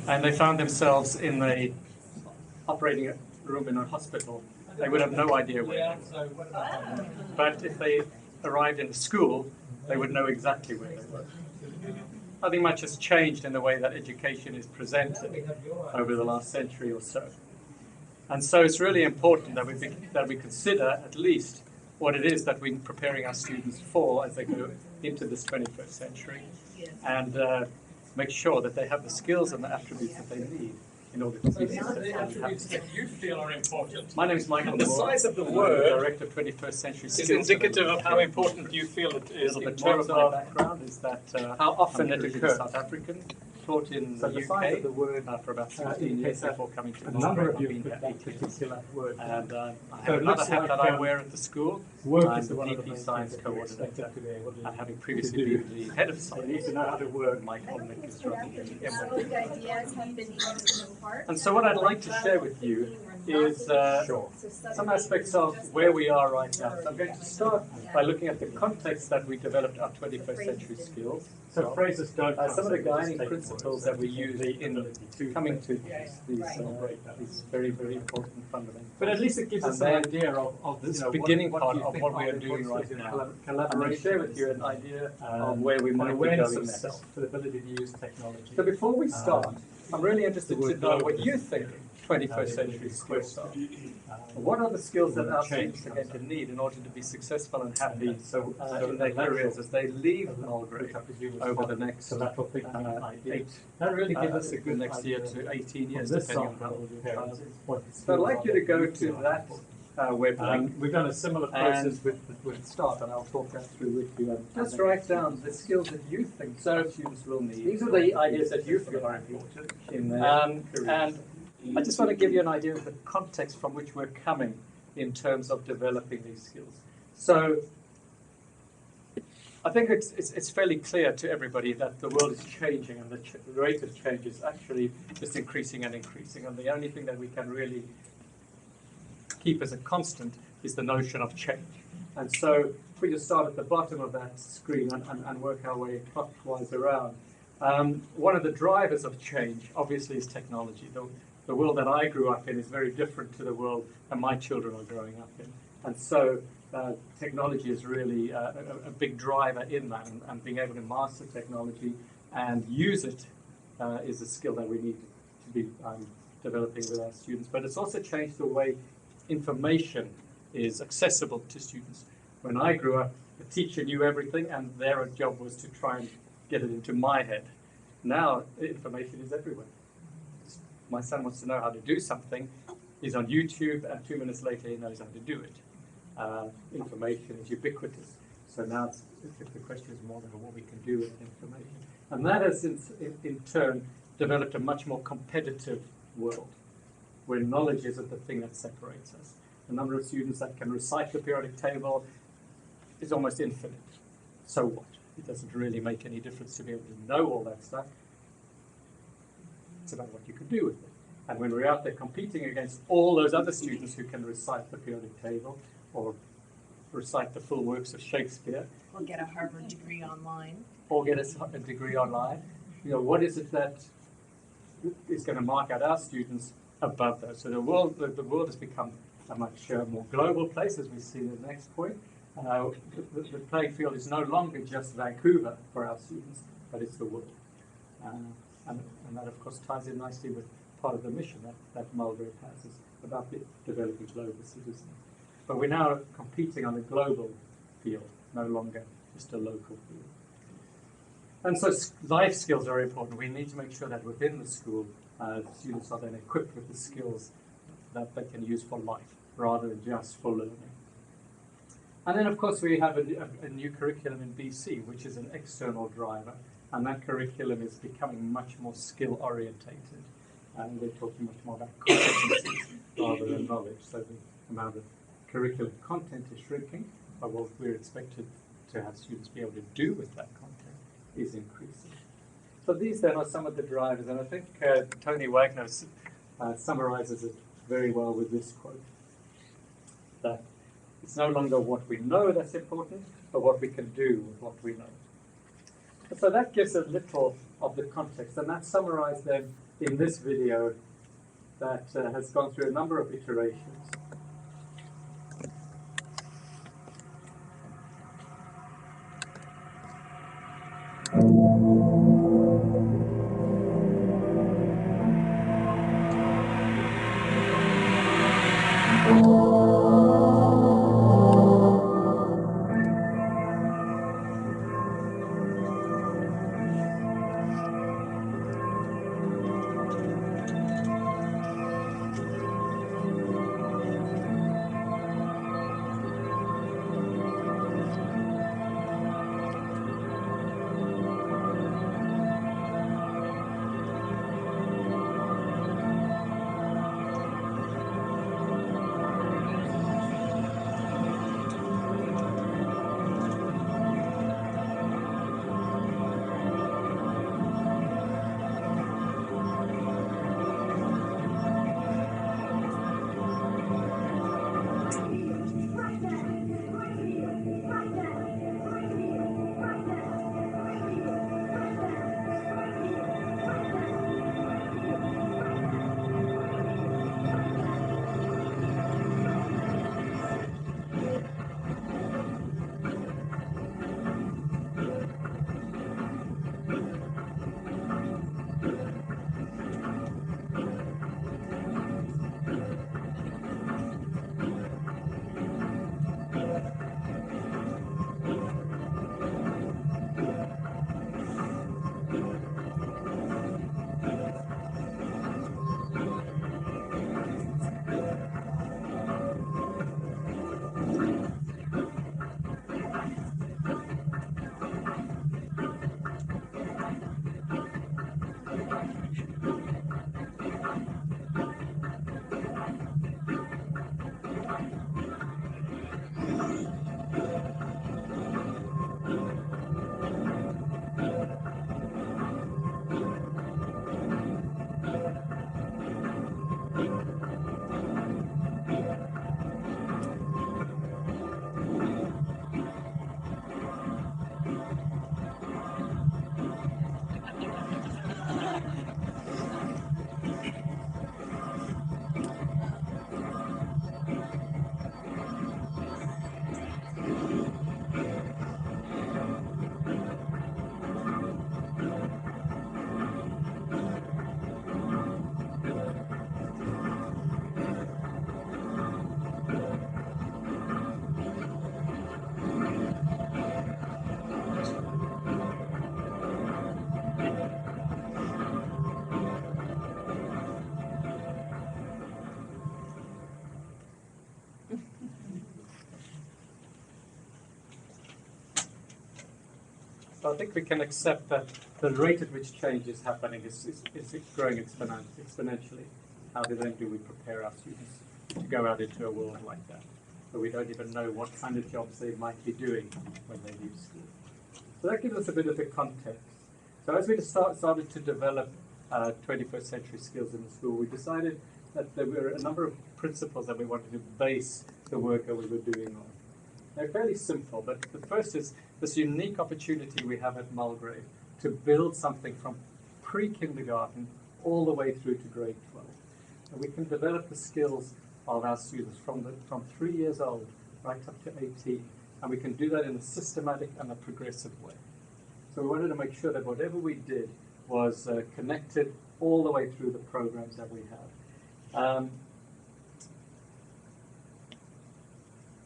and they found themselves in the operating room in a hospital, they would have no idea where they were. But if they arrived in a school, they would know exactly where they were. Nothing much has changed in the way that education is presented over the last century or so. And so it's really important that we consider at least what it is that we're preparing our students for as they go into this 21st century, and make sure that they have the skills and the attributes that they need in order to be successful. The attributes that you feel are important. My name is Michael The Moore. size of the I'm word Director of 21st Century is Skills indicative of how important you feel it is. In In terms terms of my of background is that how often I'm it originally occurs. South African, taught in So the the size UK of the word for about 16 years before coming to a Marlborough. number of I've you been put here that 8 years. particular word. And I So have it another looks hat like, that I wear at the school. Work I'm is the one of the DP main Science things that you're Coordinator. expected to be able to And having previously do. been the head of So you need science, to know how to work. my colleague is So running the the ideas have been taken apart. And so what I'd like to share with you is some aspects of where we are right now. So I'm going to start by looking at the context that we developed our 21st century skills. So phrases don't Some of the concept, just guiding take principles words. that we use in coming to these very, very important fundamentals. But at least it gives us And an then idea of this what beginning what part do you of think what we are the doing right importance of now. And collaboration then share with is, you an idea of um, where we an might be awareness going of next. self, the ability to use technology. So before we start, I'm really interested the to word know what global you is think 21st century skills are. What are the skills that our students are going to need in order to be successful and happy in their careers as they leave Mulgrave over the next lateral thinking idea. 8, That really gives us a good next year idea to 18 from years, this depending on sample how of old what the So I'd skills like are you to that go we to feel that web link We've done a similar process and with start, and I'll talk that through with you. And just write down the skills that you think students will need. These are the ideas that you feel are important. In their careers. And I just want to give you an idea of the context from which we're coming in terms of developing these skills. So I think it's fairly clear to everybody that the world is changing, and the rate of change is actually just increasing and increasing. And the only thing that we can really keep as a constant is the notion of change. And so if we just start at the bottom of that screen and work our way clockwise around, one of the drivers of change obviously is technology. The world that I grew up in is very different to the world that my children are growing up in. And so technology is really a big driver in that, and being able to master technology and use it is a skill that we need to be developing with our students. But it's also changed the way information is accessible to students. When I grew up, the teacher knew everything, and their job was to try and get it into my head. Now, information is everywhere. My son wants to know how to do something, he's on YouTube, and 2 minutes later he knows how to do it. Information is ubiquitous. So now the question is more about what we can do with information. And that has in turn developed a much more competitive world, where knowledge isn't the thing that separates us. The number of students that can recite the periodic table is almost infinite. So what? It doesn't really make any difference to be able to know all that stuff. It's about what you can do with it. And when we're out there competing against all those other students who can recite the periodic table or recite the full works of Shakespeare, Or get a Harvard degree online. or get a degree online, what is it that is going to mark out our students above those? So the world has become a much more global place, as we see in the next point. The playing field is no longer just Vancouver for our students, but it's the world. And that, of course, ties in nicely with part of the mission that Mulgrave has, is about developing global citizens. But we're now competing on a global field, no longer just a local field. And so life skills are important. We need to make sure that within the school, students are then equipped with the skills that they can use for life, rather than just for learning. And then, of course, we have a new curriculum in BC, which is an external driver. And that curriculum is becoming much more skill-orientated. And we're talking much more about competencies rather than knowledge. So the amount of curriculum content is shrinking, but what we're expected to have students be able to do with that content is increasing. So these then are some of the drivers, and I think Tony Wagner summarizes it very well with this quote, that it's no longer what we know that's important, but what we can do with what we know. So that gives a little of the context. And that's summarized then in this video that has gone through a number of iterations. So I think we can accept that the rate at which change is happening is growing exponentially. How then do we prepare our students to go out into a world like that, where we don't even know what kind of jobs they might be doing when they leave school? So that gives us a bit of the context. So as we started to develop 21st century skills in the school, we decided that there were a number of principles that we wanted to base the work that we were doing on. They're fairly simple, but the first is this unique opportunity we have at Mulgrave to build something from pre-kindergarten all the way through to grade 12. And we can develop the skills of our students from 3 years old right up to 18. And we can do that in a systematic and a progressive way. So we wanted to make sure that whatever we did was connected all the way through the programs that we have.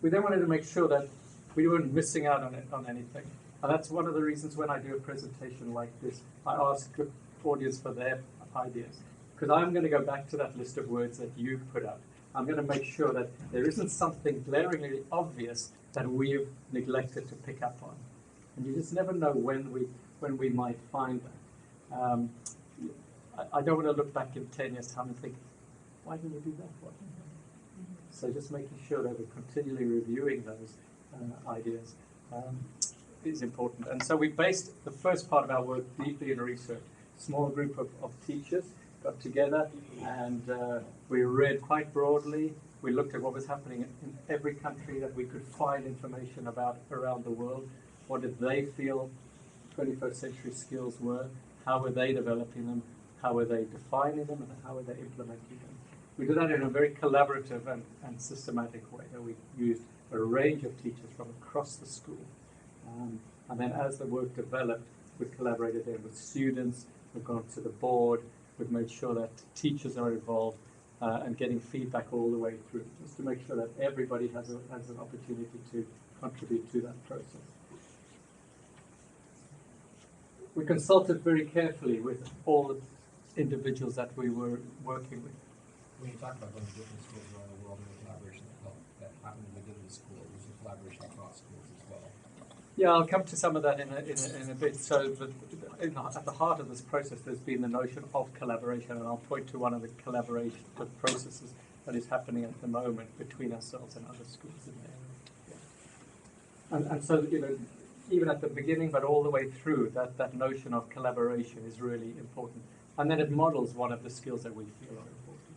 We then wanted to make sure that we weren't missing out on anything. And that's one of the reasons when I do a presentation like this, I ask the audience for their ideas. Because I'm going to go back to that list of words that you've put out. I'm going to make sure that there isn't something glaringly obvious that we've neglected to pick up on. And you just never know when we might find that. I don't want to look back in 10 years' time and think, why didn't we do that one? So just making sure that we're continually reviewing those ideas is important. And so we based the first part of our work deeply in research. Small group of teachers got together and we read quite broadly. We looked at what was happening in every country that we could find information about around the world. What did they feel 21st century skills were? how are they developing them, how are they defining them, and how are they implementing them. We did that in a very collaborative and systematic way. We used a range of teachers from across the school. And then as the work developed, we collaborated then with students, we've gone to the board, we've made sure that teachers are involved and getting feedback all the way through, just to make sure that everybody has an opportunity to contribute to that process. We consulted very carefully with all the individuals that we were working with. When you talk about going to different schools around the world and the collaboration that happened within the school, there's a collaboration across schools as well. Yeah, I'll come to some of that in a bit. So at the heart of this process, there's been the notion of collaboration, and I'll point to one of the collaboration processes that is happening at the moment between ourselves and other schools in there. Yeah. And so, even at the beginning, but all the way through, that notion of collaboration is really important. And then it models one of the skills that we feel are important.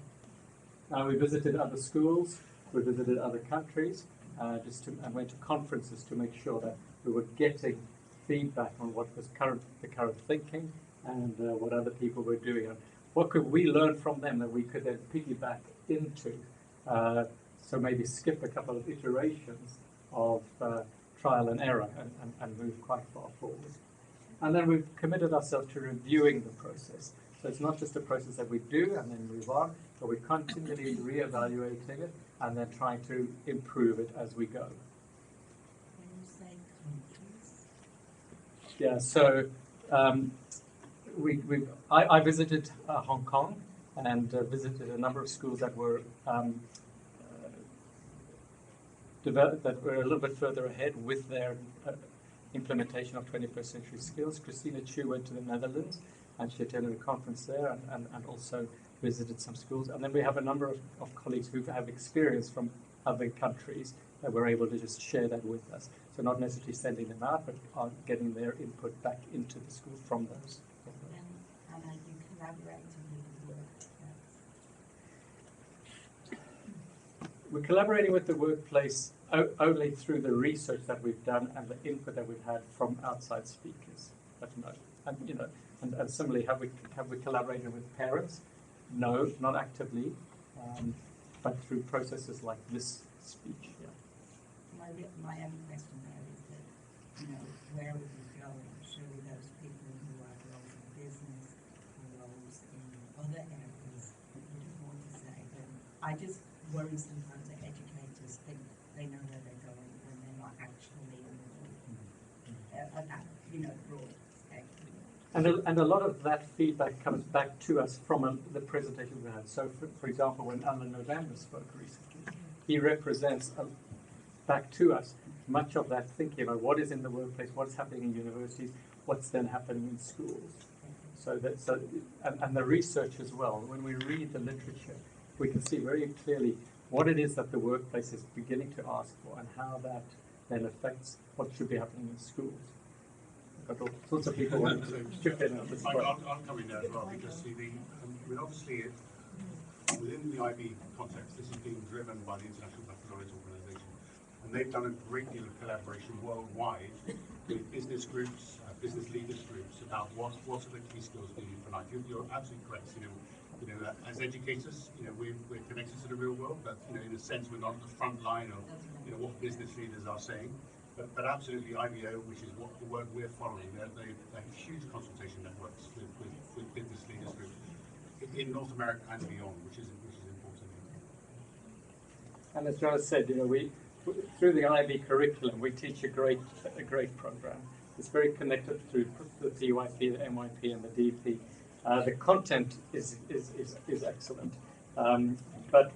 Now, we visited other schools, we visited other countries, and went to conferences to make sure that we were getting feedback on what was the current thinking and what other people were doing. And what could we learn from them that we could then piggyback into? So maybe skip a couple of iterations of trial and error and move quite far forward. And then we've committed ourselves to reviewing the process. So it's not just a process that we do and then move on, but we're continually re-evaluating it and then trying to improve it as we go. When you say countries, Yeah, so I visited Hong Kong and visited a number of schools that were that were a little bit further ahead with their implementation of 21st century skills. Christina Chu went to the Netherlands and she attended a conference there and also visited some schools. And then we have a number of colleagues who have experience from other countries that were able to just share that with us. So not necessarily sending them out, but getting their input back into the school from those. and how are you collaborating with the workplace? We're collaborating with the workplace only through the research that we've done and the input that we've had from outside speakers. But no, and similarly, have we collaborated with parents? No, not actively, but through processes like this speech. Yeah. My own question there is that, where are we going? Surely those people who have roles in business or roles in other areas would have more to say. But I just worry sometimes that educators think they know where they're going when they're not actually in the broad spectrum. And a lot of that feedback comes back to us from the presentation we had. So, for example, when Alan November spoke recently, he represents back to us much of that thinking about what is in the workplace, what's happening in universities, what's then happening in schools. And the research as well. When we read the literature, we can see very clearly what it is that the workplace is beginning to ask for and how that then affects what should be happening in schools. I've got all sorts of people wanting to chip in on this point. I'll come in there as well because obviously within the IB context, this is being driven by the International Baccalaureate Organisation, and they've done a great deal of collaboration worldwide with business groups, business leaders groups about what are the key skills needed for life. You're absolutely correct. As educators, we're connected to the real world, but in a sense, we're not at the front line of what business leaders are saying. But absolutely, IBO, which is what the work we're following, they have huge consultation networks with business leaders groups in North America and beyond, which is important. And as Joe said, we through the IB curriculum, we teach a great program. It's very connected through the PYP, the MYP, and the DP. The content is excellent, but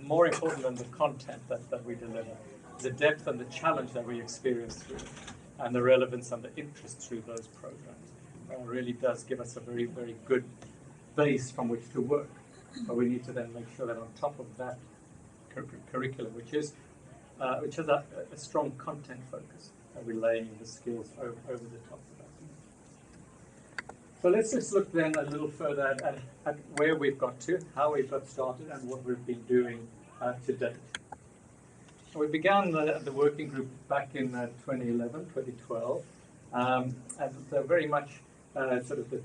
more important than the content that we deliver, the depth and the challenge that we experience through it, and the relevance and the interest through those programs really does give us a very, very good base from which to work. But we need to then make sure that on top of that curriculum, which is a strong content focus, that we're laying the skills over the top of that. So let's just look then a little further at where we've got to, how we've got started, and what we've been doing to date. We began the working group back in 2011, 2012, and very much sort of the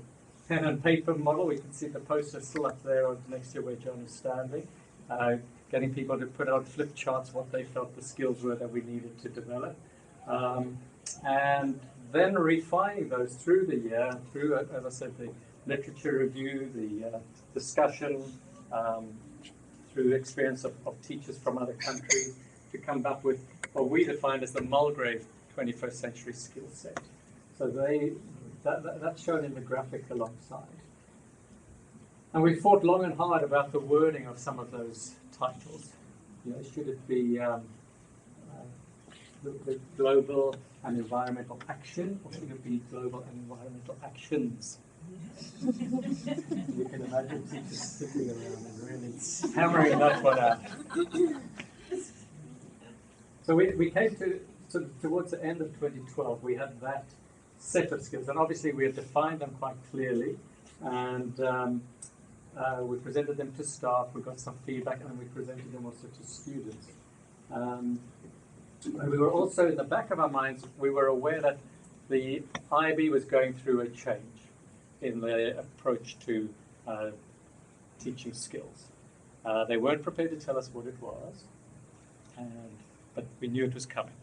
pen and paper model. We can see the poster still up there next to where John is standing. Getting people to put on flip charts what they felt the skills were that we needed to develop. And then refining those through the year, through, as I said, the literature review, the discussion, through experience of teachers from other countries, to come up with what we defined as the Mulgrave 21st century skill set. So that's shown in the graphic alongside. And we fought long and hard about the wording of some of those titles. You know, should it be the global and environmental action, or should it be global and environmental actions? You can imagine teachers sitting around and really hammering that one out. So we came to towards the end of 2012, we had that set of skills, and obviously we had defined them quite clearly, and we presented them to staff, we got some feedback, and then we presented them also to students. And we were also, in the back of our minds, we were aware that the IB was going through a change in their approach to teaching skills. They weren't prepared to tell us what it was, but we knew it was coming.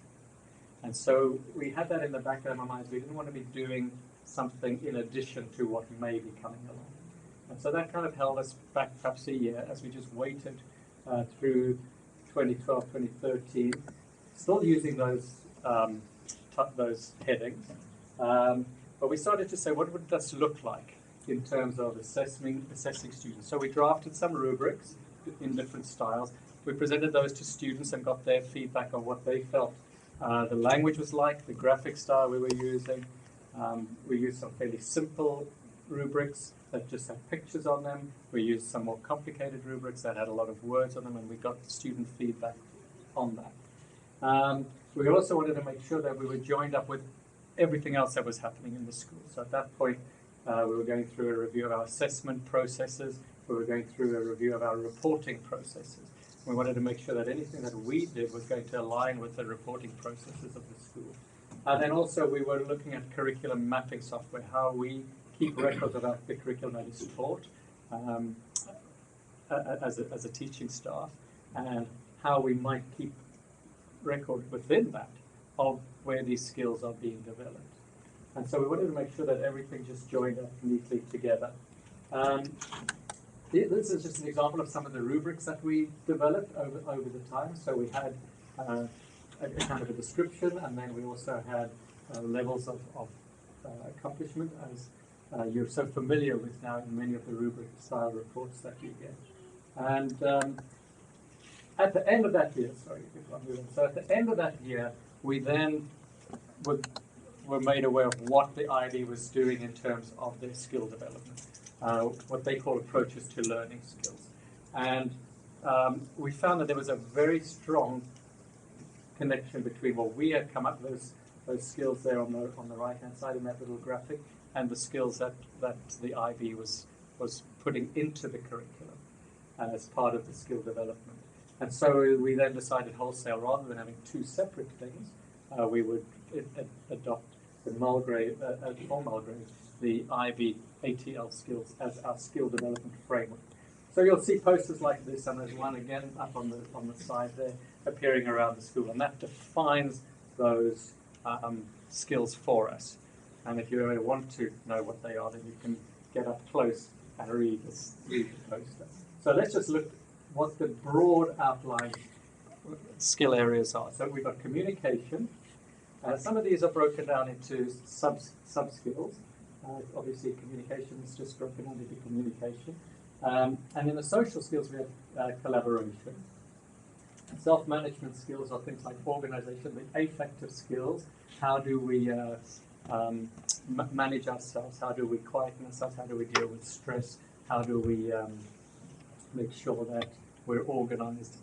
And so we had that in the back of our minds. We didn't want to be doing something in addition to what may be coming along. And so that kind of held us back perhaps a year as we just waited through 2012, 2013, still using those headings. But we started to say, what would this look like in terms of assessing students? So we drafted some rubrics in different styles. We presented those to students and got their feedback on what they felt the language was like, the graphic style we were using. We used some fairly simple rubrics that just had pictures on them. We used some more complicated rubrics that had a lot of words on them, and we got the student feedback on that. We also wanted to make sure that we were joined up with everything else that was happening in the school. So at that point, we were going through a review of our assessment processes. We were going through a review of our reporting processes. We wanted to make sure that anything that we did was going to align with the reporting processes of the school. And then also we were looking at curriculum mapping software, how we keep records about the curriculum that is taught as a teaching staff, and how we might keep record within that of where these skills are being developed. And so we wanted to make sure that everything just joined up neatly together. This is just an example of some of the rubrics that we developed over the time. So we had a kind of a description, and then we also had levels of accomplishment, as you're so familiar with now in many of the rubric style reports that you get. And at the end of that year, so at the end of that year, we then were made aware of what the IB was doing in terms of their skill development, what they call approaches to learning skills. And we found that there was a very strong connection between what we had come up with, those skills there on the right-hand side in that little graphic, and the skills that the IB was putting into the curriculum as part of the skill development. And so we then decided wholesale, rather than having two separate things, we would adopt the Mulgrave, for Mulgrave, the IB ATL skills as our skill development framework. So you'll see posters like this, and there's one again up on the side there, appearing around the school, and that defines those skills for us. And if you ever want to know what they are, then you can get up close and read the poster. So let's just look what the broad outline skill areas are. So we've got communication. Some of these are broken down into sub-skills. Obviously, communication is just broken down into communication. And in the social skills, we have collaboration. Self-management skills are things like organization. The affective skills, how do we manage ourselves? How do we quieten ourselves? How do we deal with stress? How do we make sure that we're organized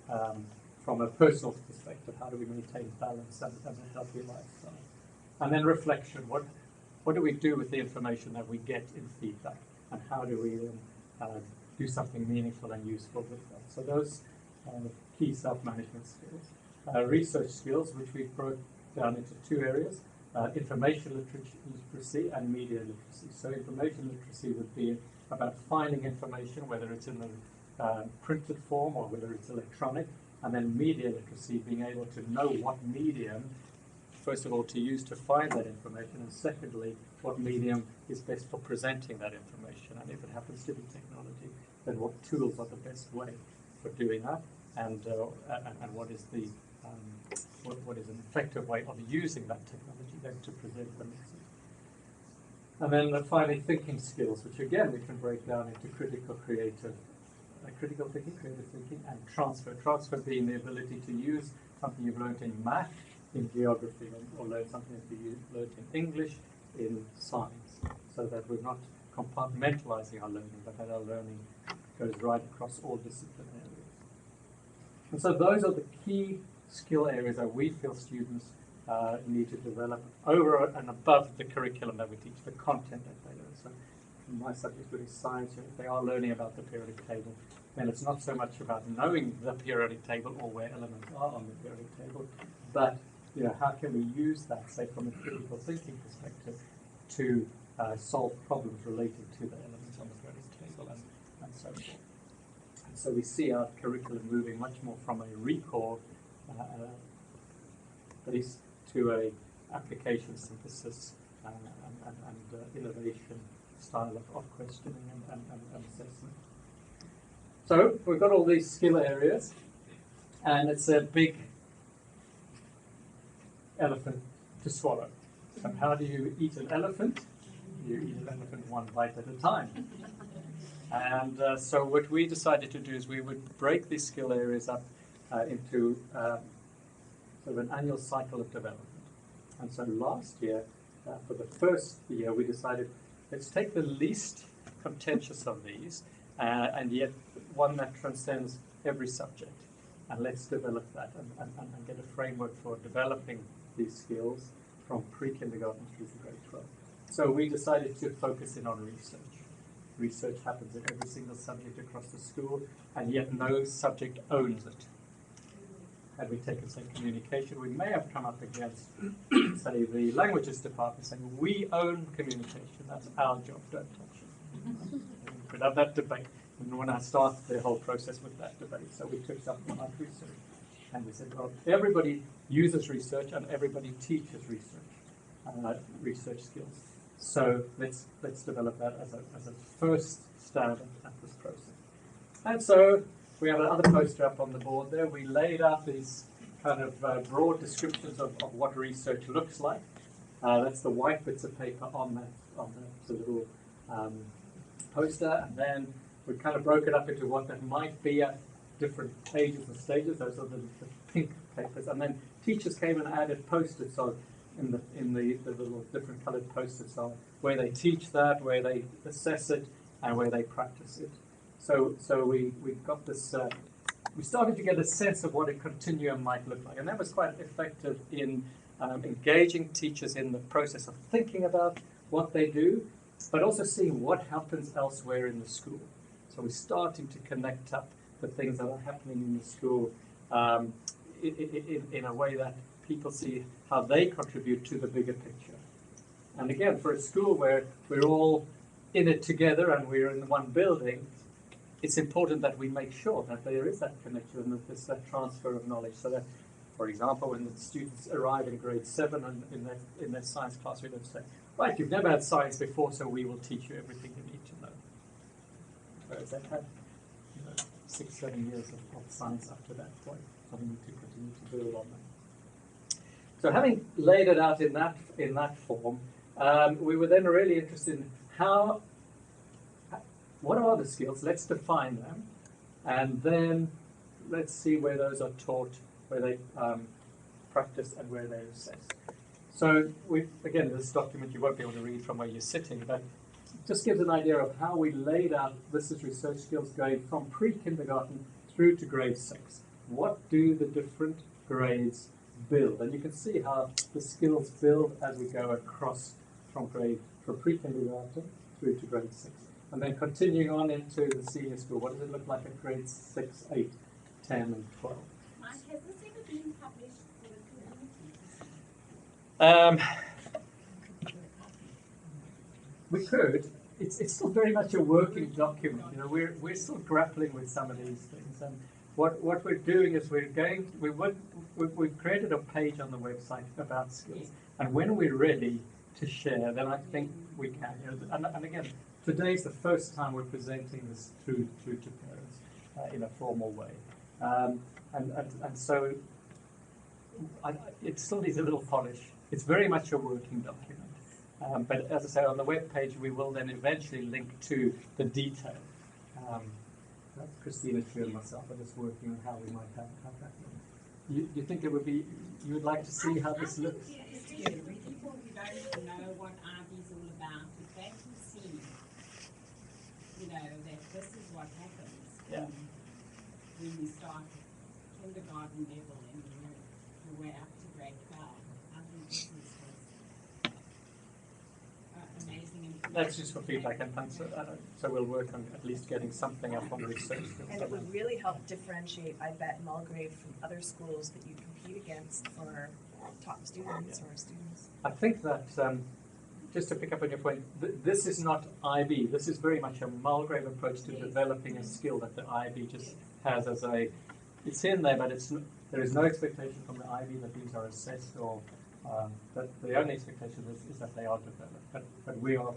from a personal perspective? How do we maintain balance and a healthy lifestyle? And then reflection. What do we do with the information that we get in feedback? And how do we do something meaningful and useful with that? So those are the key self-management skills. Research skills, which we broke down into two areas. information literacy and media literacy. So information literacy would be about finding information, whether it's in the printed form or whether it's electronic, and then media literacy, being able to know what medium, first of all, to use to find that information, and secondly, what medium is best for presenting that information. And if it happens to be technology, then what tools are the best way for doing that, and what is the what is an effective way of using that technology then to present the message. And then finally, thinking skills, which again we can break down into critical thinking, creative thinking, and transfer. Transfer being the ability to use something you've learned in math, in geography, or learn something that you've learned in English, in science, so that we're not compartmentalizing our learning, but that our learning goes right across all discipline areas. And so those are the key skill areas that we feel students need to develop over and above the curriculum that we teach, the content that they learn. So my subject really science, if they are learning about the periodic table, then it's not so much about knowing the periodic table or where elements are on the periodic table, but how can we use that, say, from a critical thinking perspective, to solve problems relating to the elements on the periodic table and so forth. And so we see our curriculum moving much more from a recall base to a application synthesis and innovation style of questioning and assessment. So we've got all these skill areas, and it's a big elephant to swallow. So how do you eat an elephant? You eat an elephant one bite at a time. And so what we decided to do is we would break these skill areas up into sort of an annual cycle of development. And so last year, for the first year, we decided, let's take the least contentious of these, and yet one that transcends every subject. And let's develop that and get a framework for developing these skills from pre-kindergarten through to grade 12. So we decided to focus in on research. Research happens in every single subject across the school, and yet no subject owns it. Had we taken, say, communication, we may have come up against, say, the languages department saying, we own communication, that's our job, don't touch it. We could have that debate. And when I started the whole process with that debate, so we took something like research. And we said, well, everybody uses research and everybody teaches research skills. So let's develop that as a first stab at this process. And so we have another poster up on the board there. We laid out these kind of broad descriptions of what research looks like. That's the white bits of paper on that little poster, and then we kind of broke it up into what that might be at different ages and stages. Those are the pink papers, and then teachers came and added post-its on in the little different coloured post-its on where they teach that, where they assess it, and where they practice it. So we got this. We started to get a sense of what a continuum might look like, and that was quite effective in engaging teachers in the process of thinking about what they do, but also seeing what happens elsewhere in the school. So we're starting to connect up the things that are happening in the school in a way that people see how they contribute to the bigger picture. And again, for a school where we're all in it together and we're in one building, it's important that we make sure that there is that connection and that there's that transfer of knowledge. So that, for example, when the students arrive in grade 7 and in their science class, we don't say, right, you've never had science before, so we will teach you everything you need to know. Whereas they've had 6-7 years of science up to that point, so we need to continue to build on that. So having laid it out in that form, we were then really interested in what are the skills? Let's define them, and then let's see where those are taught, where they practice, and where they're assessed. So again, this document you won't be able to read from where you're sitting, but it just gives an idea of how we laid out this is research skills going from pre-kindergarten through to grade 6. What do the different grades build? And you can see how the skills build as we go across from pre-kindergarten through to grade 6. And then continuing on into the senior school, what does it look like at grades 6, 8, 10, and 12? Mark, has this ever been published for the we could. It's still very much a working document. You know, we're still grappling with some of these things, and what we're doing is we've created a page on the website about skills, and when we're ready to share, then I think we can. You know, and again, today's the first time we're presenting this through to parents in a formal way, and so it still needs a little polish. It's very much a working document. But as I say, on the web page, we will then eventually link to the detail. Christina, Stu, and myself are just working on how we might have that. You think it would be? You would like to see how this looks? People who don't know what IB is all about, if they can see, you know, that this is what happens when you start kindergarten level and your way up to grade 12. I think this is amazing. That's useful feedback, and thanks. So we'll work on at least getting something up on the research. And it would really help differentiate, I bet, Mulgrave from other schools that you compete against for top students or students. I think that, just to pick up on your point, this is not IB. This is very much a Mulgrave approach to developing a skill that the IB just has as a, it's in there, but there is no expectation from the IB that these are assessed or that the only expectation is that they are developed. But we are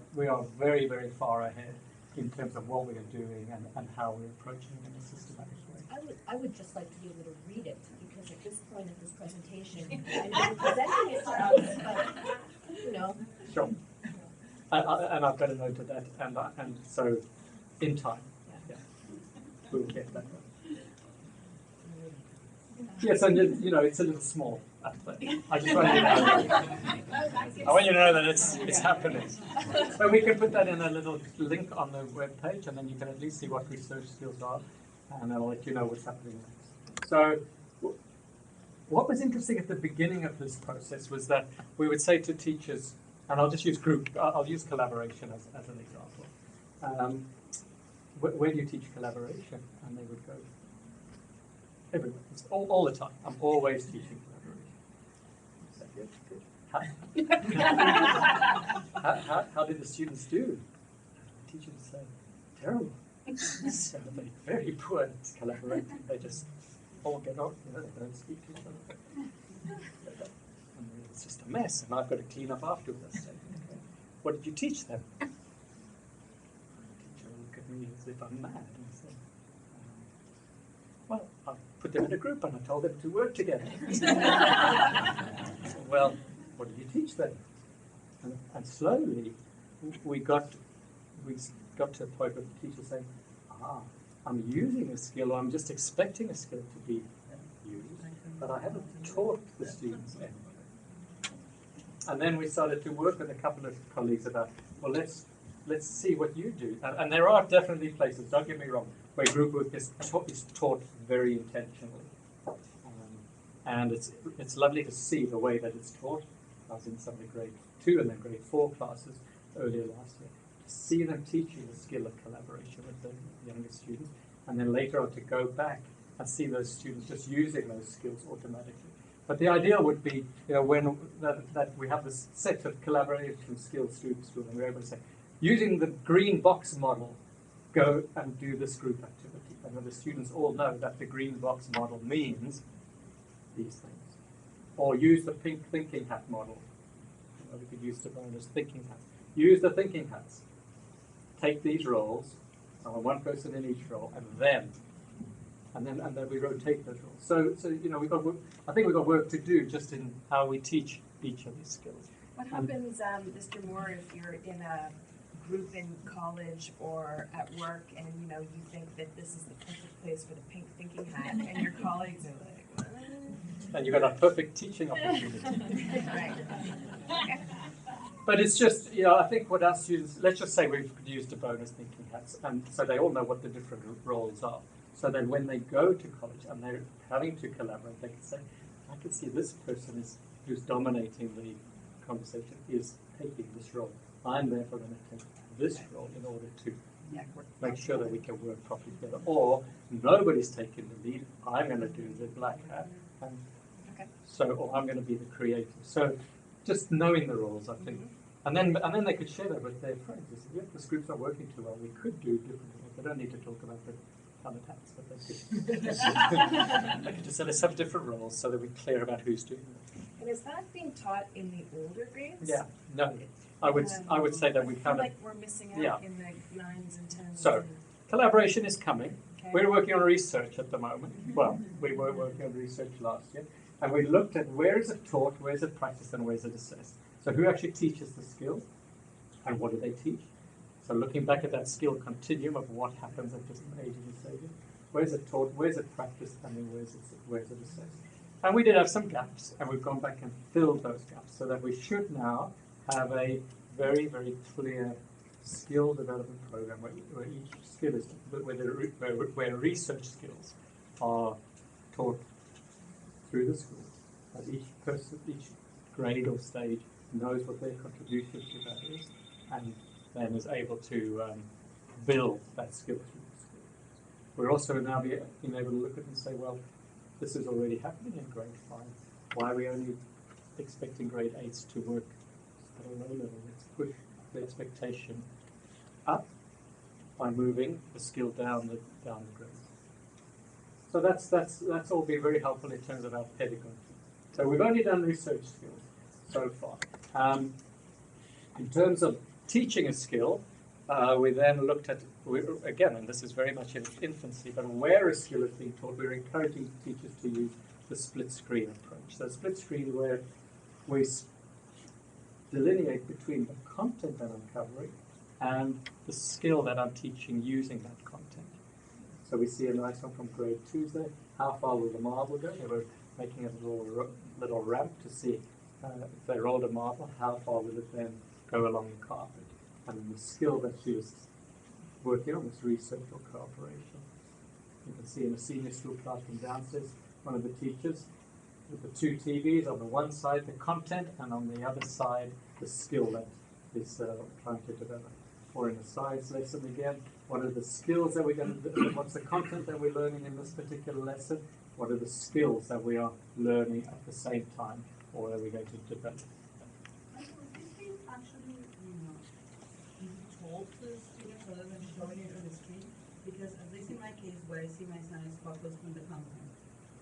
very, very far ahead in terms of what we are doing and how we're approaching it in a systematic way. I would just like to be able to read it, because at this point of this presentation, I'm presenting it to us, but, you know. Sure. And I've got a note of that, and so in time, we will get that. Yes, and you know, it's a little small. I just want you to know that. I want you to know that it's happening. So we can put that in a little link on the web page, and then you can at least see what research skills are, and I'll let you know what's happening next. So what was interesting at the beginning of this process was that we would say to teachers, and I'll just use I'll use collaboration as an example. Where do you teach collaboration? And they would go, everywhere, all the time. I'm always teaching collaboration. How did the students do? The teachers would say, terrible. So they're very poor at collaborating. They just all get on, you know, they don't speak to each other. And it's just a mess, and I've got to clean up afterwards. So, okay. What did you teach them? The teacher will look at me as if I'm mad and say, well, I put them in a group and I told them to work together. So, well, what did you teach them? And slowly we got to a point where the teacher saying, I'm using a skill, or I'm just expecting a skill to be used, but I haven't taught the students anything. And then we started to work with a couple of colleagues about, well, let's see what you do. And there are definitely places, don't get me wrong, where group work is taught very intentionally. And it's lovely to see the way that it's taught. I was in some of the grade 2 and then grade 4 classes earlier last year. To see them teaching the skill of collaboration with the younger students, and then later on to go back and see those students just using those skills automatically. But the ideal would be, you know, when that we have this set of collaboration skills through the school, and we're able to say, using the green box model, go and do this group activity. And then the students all know that the green box model means these things. Or use the pink thinking hat model. You know, we could use Savona's thinking hats. Use the thinking hats. Take these roles, one person in each role, and then we rotate those roles. So you know, I think we've got work to do just in how we teach each of these skills. What happens, Mr. Moore, if you're in a group in college or at work and you know you think that this is the perfect place for the pink thinking hat, and your colleagues are like, what? And you've got a perfect teaching opportunity. Right. Okay. But it's just, you know, I think what our students, let's just say we've used a bonus thinking hats, and so they all know what the different roles are. So then when they go to college and they're having to collaborate, they can say, I can see this person who's dominating the conversation is taking this role. I'm therefore going to take this role in order to make sure that we can work properly together. Or nobody's taking the lead, I'm going to do the black hat, and or I'm going to be the creative. So just knowing the roles, I think, And then they could share that with their friends. They said, "Yep, this group's not working too well. We could do differently." They don't need to talk about the colour tax, but they could. They could just say, "Let's have different roles so that we're clear about who's doing it." And is that being taught in the older grades? Yeah. No, I would say that we I feel kind of like we're missing out yeah. in the 9s and 10s. So, and- collaboration is coming. okay. We're working on research at the moment. Well, we were working on research last year, and we looked at where is it taught, where is it practiced, and where is it assessed. So who actually teaches the skill, and what do they teach? So looking back at that skill continuum of what happens at different ages and stages, where is it taught, where is it practiced, and then where is it assessed. And we did have some gaps, and we've gone back and filled those gaps, so that we should now have a very, very clear skill development program where each skill is, where research skills are taught through the school. That each person, each grade or stage knows what their contribution to that is, and then is able to build that skill through the school. We're also now being able to look at it and say, well, this is already happening in grade 5. Why are we only expecting grade 8s to work at a low level? Let's push the expectation up by moving the skill down the grades. So that's all been very helpful in terms of our pedagogy. So we've only done research skills so far. In terms of teaching a skill, we then looked at, again, and this is very much in its infancy, but where a skill is being taught, we're encouraging teachers to use the split screen approach. So split screen where we delineate between the content that I'm covering and the skill that I'm teaching using that content. So we see a nice one from grade 2 there. How far will the marble go? They were making a little ramp to see if they rolled a marble, how far will it then go along the carpet? And the skill that she was working on was research or cooperation. You can see in a senior school classroom downstairs, one of the teachers with the 2 TVs, on the one side the content, and on the other side the skill that is trying to develop. Or in a science lesson again, what are the skills that we're going to do? What's the content that we're learning in this particular lesson? What are the skills that we are learning at the same time, or are we going to develop? Actually, be told to the students rather than showing it on the screen, because at least in my case, where I see my son is focused on the content.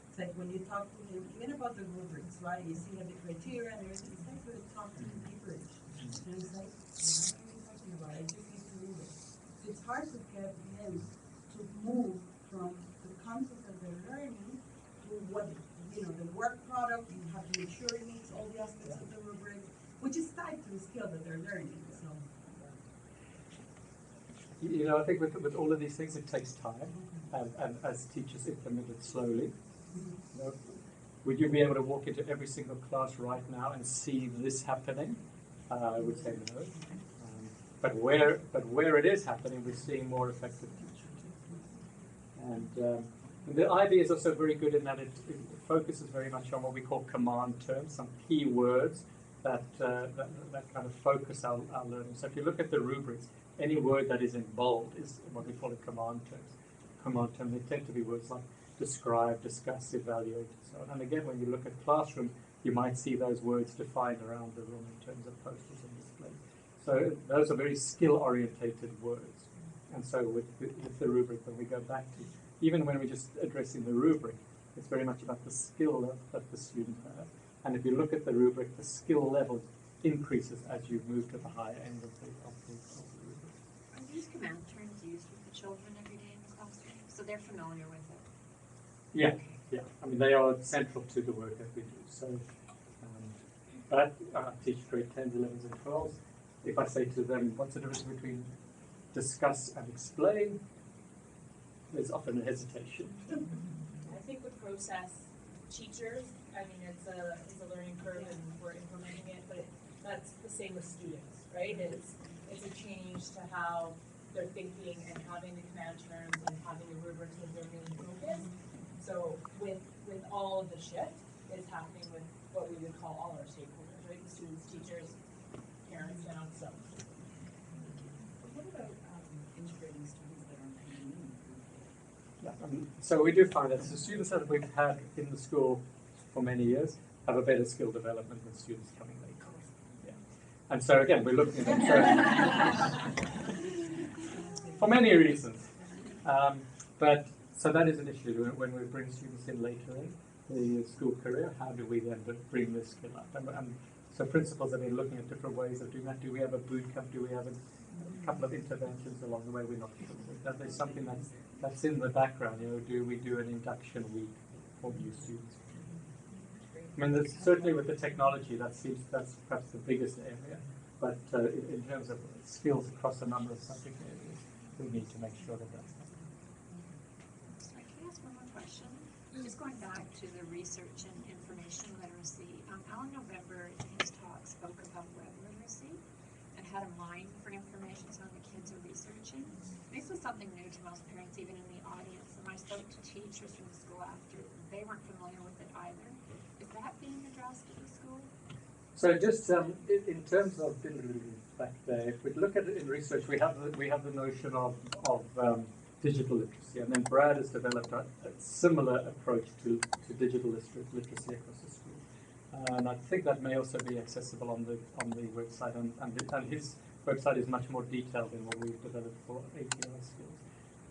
It's like when you talk to him, even about the rubrics, right? You see the criteria and everything. It's like to talk to him deeper. And it's like, what are you talking about? I just need to read it. So it's hard to get him to move from the content that they're learning to what, the work product. You have to make sure it meets all the aspects of the rubric, which is tied to the skill that they're learning. So. I think with all of these things, it takes time, and as teachers implement it slowly. Would you be able to walk into every single class right now and see this happening? I would say no. But where it is happening, we're seeing more effective teaching. And the IB is also very good in that it focuses very much on what we call command terms, some key words that kind of focus our learning. So if you look at the rubrics, any word that is in bold is what we call a command terms. Command term, they tend to be words like describe, discuss, evaluate, and so on. And again, when you look at classroom, you might see those words defined around the room in terms of posters and displays. So those are very skill-orientated words. And so with the rubric, when we go back to, even when we're just addressing the rubric, it's very much about the skill that the student has. And if you look at the rubric, the skill level increases as you move to the higher end of the rubric. Are these command terms used with the children every day in the classroom? So they're familiar with it? Yeah, yeah. I mean, they are central to the work that we do. So, but I teach grade 10s, 11s, and 12s. If I say to them, what's the difference between discuss and explain? There's often a hesitation. I think the process, teachers, I mean, it's a learning curve and we're implementing it, but that's the same with students, right? It's a change to how they're thinking and having the command terms and having the rubrics as their main focus. So with all of the shift, it's happening with what we would call all our stakeholders, right? The students, teachers, parents, and also. What about integrating students that aren't coming in? Yeah, so we do find that the students that we've had in the school for many years have a better skill development than students coming later. Yeah. And so again, we're looking at it for many reasons. But so that is an issue when we bring students in later in the school career. How do we then bring this skill up? And so principals have been looking at different ways of doing that. Do we have a boot camp? Do we have a couple of interventions along the way? We're not sure. That there's something that's in the background. Do we do an induction week for new students? I mean, there's certainly with the technology that's perhaps the biggest area. But in terms of skills across a number of subject areas, we need to make sure that that's happening. Sorry, can I ask one more question? Just going back to the research and information literacy, Alan November in his talk spoke about web literacy and had a mind for information so the kids are researching. This was something new to most parents, even in the audience. And I spoke to teachers from the school after, they weren't familiar with it either. Is that being addressed at the school? So just in terms of back there, if we look at it in research, we have the notion of digital literacy, and then Brad has developed a similar approach to digital literacy across the school. And I think that may also be accessible on the website, and his website is much more detailed than what we've developed for API skills.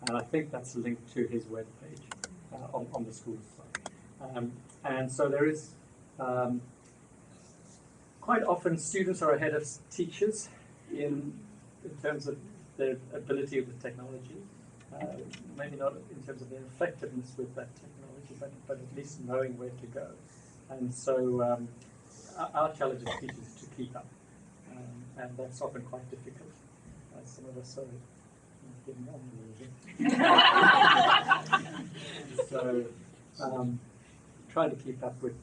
And I think that's linked to his webpage on the school site. And so there is. Quite often students are ahead of teachers in terms of their ability with technology, maybe not in terms of their effectiveness with that technology, but at least knowing where to go. And so our challenge as teachers is to keep up, and that's often quite difficult. Some of us are getting on a little bit. So trying to keep up with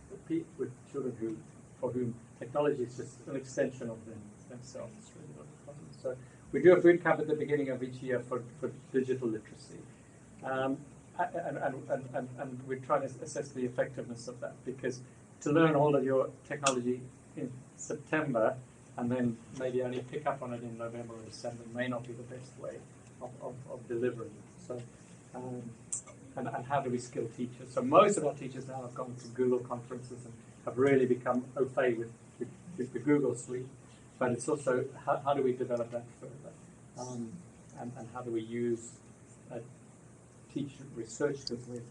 children for whom technology is just an extension of themselves. It's really not a problem. So we do a boot camp at the beginning of each year for digital literacy. And we're trying to assess the effectiveness of that, because to learn all of your technology in September and then maybe only pick up on it in November or December may not be the best way of delivering it. So, and how do we skill teachers? So most of our teachers now have gone to Google conferences and have really become au fait with the Google suite, but it's also how do we develop that further, and how do we use teacher research skills where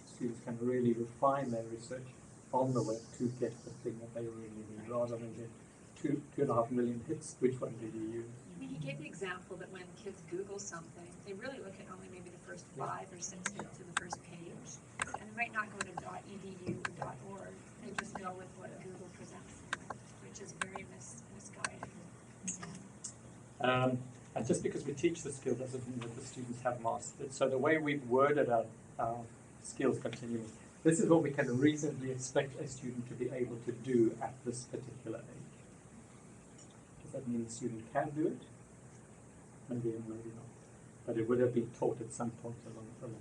students can really refine their research on the web to get the thing that they really need, rather than get 2.5 million hits. Which one did you use? I mean, he gave the example that when kids Google something, they really look at only maybe the first 5 or 6 hits to the first page, and they might not go to .edu or .org. They just go with what Google presents them with, which is very misguided. And just because we teach the skill doesn't mean that the students have mastered it. So the way we've worded our skills continuum, this is what we can reasonably expect a student to be able to do at this particular age. Does that mean the student can do it? Maybe and maybe not. But it would have been taught at some point along the way.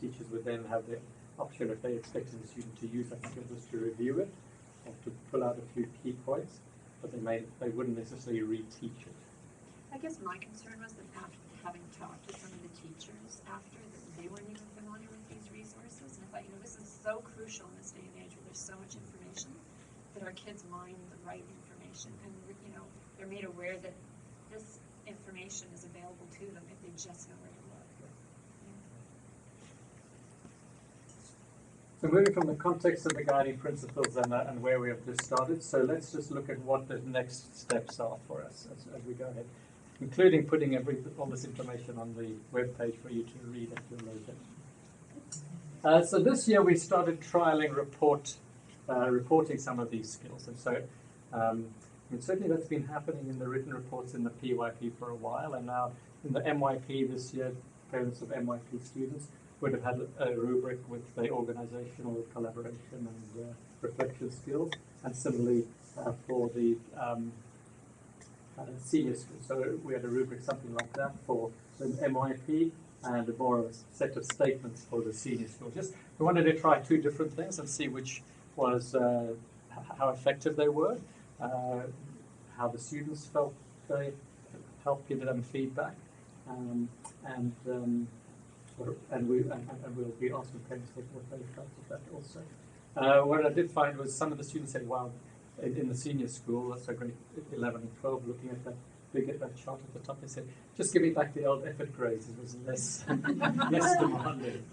Teachers would then have the option, if they expected the student to use that skill, just to review it or to pull out a few key points, but they wouldn't necessarily reteach it. I guess my concern was that after having talked to some of the teachers after, that they weren't even familiar with these resources, and I thought, this is so crucial in this day and age where there's so much information, that our kids mine the right information, and they're made aware that this information is available to them if they just know where to look. So moving from the context of the guiding principles and where we have just started, so let's just look at what the next steps are for us as we go ahead, including putting all this information on the webpage for you to read at your leisure. So this year we started trialing reporting some of these skills, and so certainly that's been happening in the written reports in the PYP for a while, and now in the MYP this year, parents of MYP students would have had a rubric with the organizational collaboration and reflection skills, and similarly for the senior schools. So we had a rubric, something like that, for the MYP, and more of a set of statements for the senior school. We wanted to try 2 different things and see which was how effective they were, how the students felt they helped give them feedback, and we'll be asking parents what they felt of that also. What I did find was some of the students said, wow, in the senior school, so grade 11 and 12, looking at that chart at the top, they said, just give me back the old effort grades. It was less less demanding.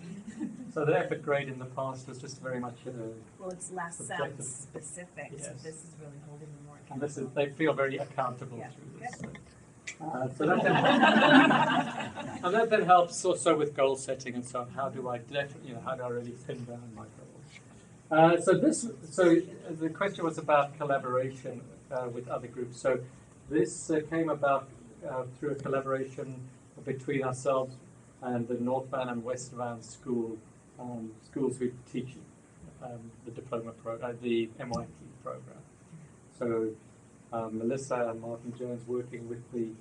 So the effort grade in the past was just very much Well, it's less subjective. specific, so Yes. this is really holding them more and accountable. they feel very accountable Yeah. through this. So that then, and that then helps also with goal setting and so on. How do I how do I really pin down my goals? So the question was about collaboration with other groups. So this came about through a collaboration between ourselves and the North Van and West Van schools who teach the diploma the MYT program. So Melissa and Martin Jones working with the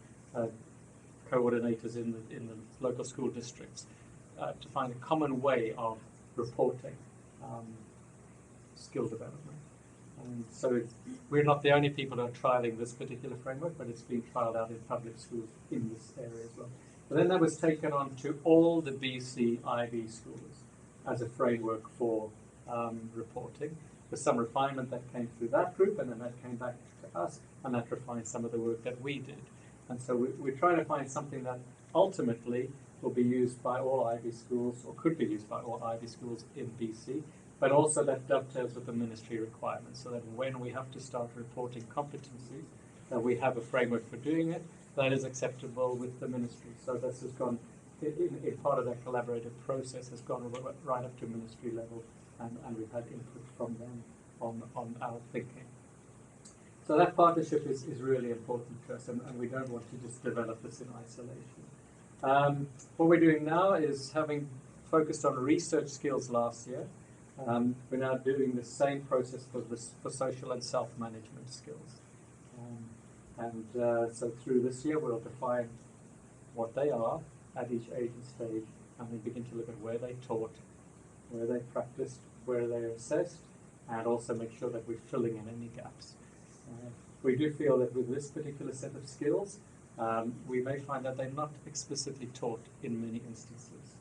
coordinators in the local school districts to find a common way of reporting skill development. And so we're not the only people who are trialing this particular framework, but it's being trialed out in public schools in this area as well. But then that was taken on to all the BC IB schools as a framework for reporting, with some refinement that came through that group, and then that came back to us, and that refined some of the work that we did. And so we're trying to find something that ultimately will be used by all IB schools, or could be used by all IB schools in BC, but also that dovetails with the ministry requirements, so that when we have to start reporting competencies, that we have a framework for doing it that is acceptable with the ministry. So this has gone, in part of that collaborative process, has gone right up to ministry level, and we've had input from them on our thinking. So that partnership is really important to us, and we don't want to just develop this in isolation. What we're doing now is, having focused on research skills last year, we're now doing the same process for social and self-management skills. So through this year, we'll define what they are at each age and stage, and we begin to look at where they taught, where they practiced, where they're assessed, and also make sure that we're filling in any gaps. We do feel that with this particular set of skills, we may find that they're not explicitly taught in many instances.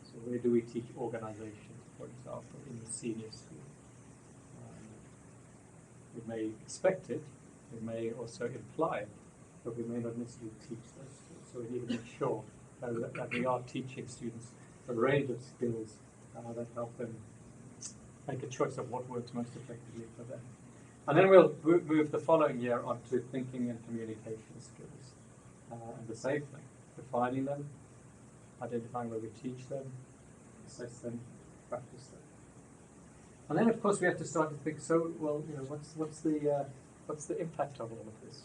So where do we teach organization, for example, in the senior school? We may expect it, we may also imply it, but we may not necessarily teach those skills. So we need to make sure that we are teaching students a range of skills that help them make a choice of what works most effectively for them. And then we'll move the following year on to thinking and communication skills. And the same thing, defining them, identifying where we teach them, assess them, practice them. And then, of course, we have to start to think, so, well, what's the impact of all of this?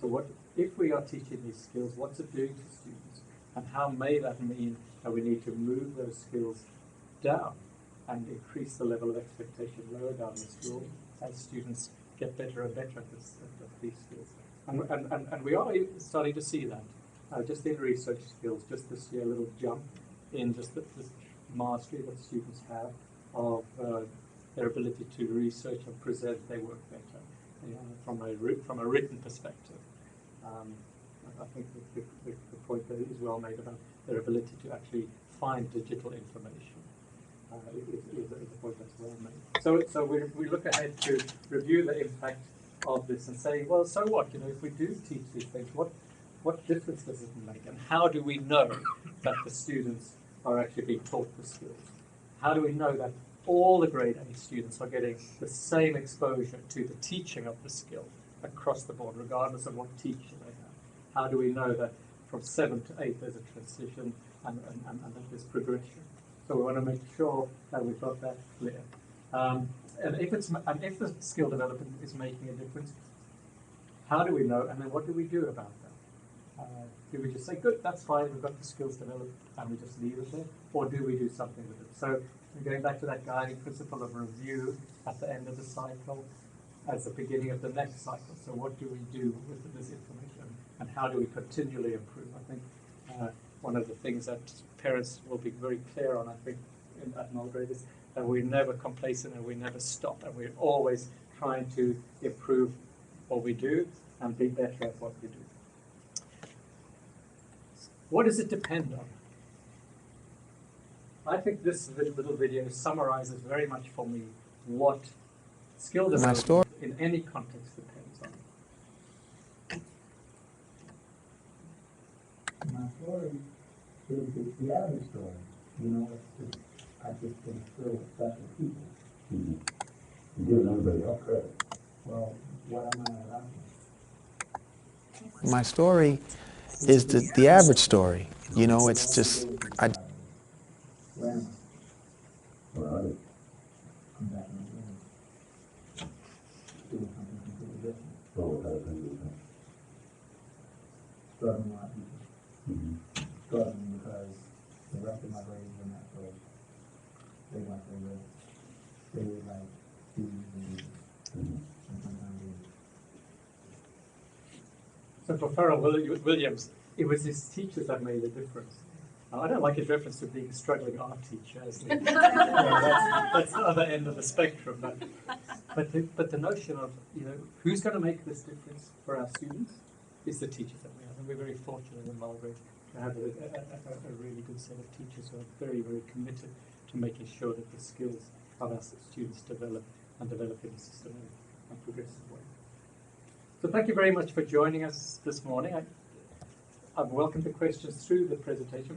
So what, if we are teaching these skills, what's it doing to students? And how may that mean that we need to move those skills down and increase the level of expectation lower down the school as students get better and better at these skills? And we are starting to see that, just in research skills, just this year, a little jump in just the mastery that students have of their ability to research and present their work better, from a written perspective. I think the point that is well made about their ability to actually find digital information is a point that's well made. So we look ahead to review the impact of this and say, well, so what? If we do teach these things, what difference does it make? And how do we know that the students are actually being taught the skills? How do we know that all the grade A students are getting the same exposure to the teaching of the skill across the board, regardless of what teacher they have? How do we know that from 7 to 8 there's a transition and that there's progression? So we want to make sure that we've got that clear. And if the skill development is making a difference, how do we know? And then what do we do about that? Do we just say, good, that's fine, we've got the skills developed, and we just leave it there? Or do we do something with it? So we're going back to that guiding principle of review at the end of the cycle as the beginning of the next cycle. So what do we do with this information, and how do we continually improve? I think one of the things that parents will be very clear on, I think, at Mulgrave is that we're never complacent and we never stop, and we're always trying to improve what we do and be better at what we do. What does it depend on? I think this little video summarizes very much for me what skill development in any context depends on it. My story is the average story. You know, it's just, I just been filled with special people. Mm-hmm. Give everybody else credit. Well, what am I allowed to? My story is the average story. You know, it's just, Where am I? Where are they? I'm back in the room. Doing something completely different. So what kind of thing is that? Struggling a lot of people. Mm-hmm. Struggling because the rest of my grades were not so, they weren't so good. They were like C's and D's. Mm-hmm. And sometimes D's. So for Pharrell Williams, it was his teachers that made a difference. I don't like his reference to being a struggling art teacher. That's the other end of the spectrum. But the notion of, you know, who's going to make this difference for our students is the teachers that we have. And we're very fortunate in Mulgrave to have a really good set of teachers who are very, very committed to making sure that the skills of our students develop in a systematic and progressive way. So thank you very much for joining us this morning. I've welcomed the questions through the presentation.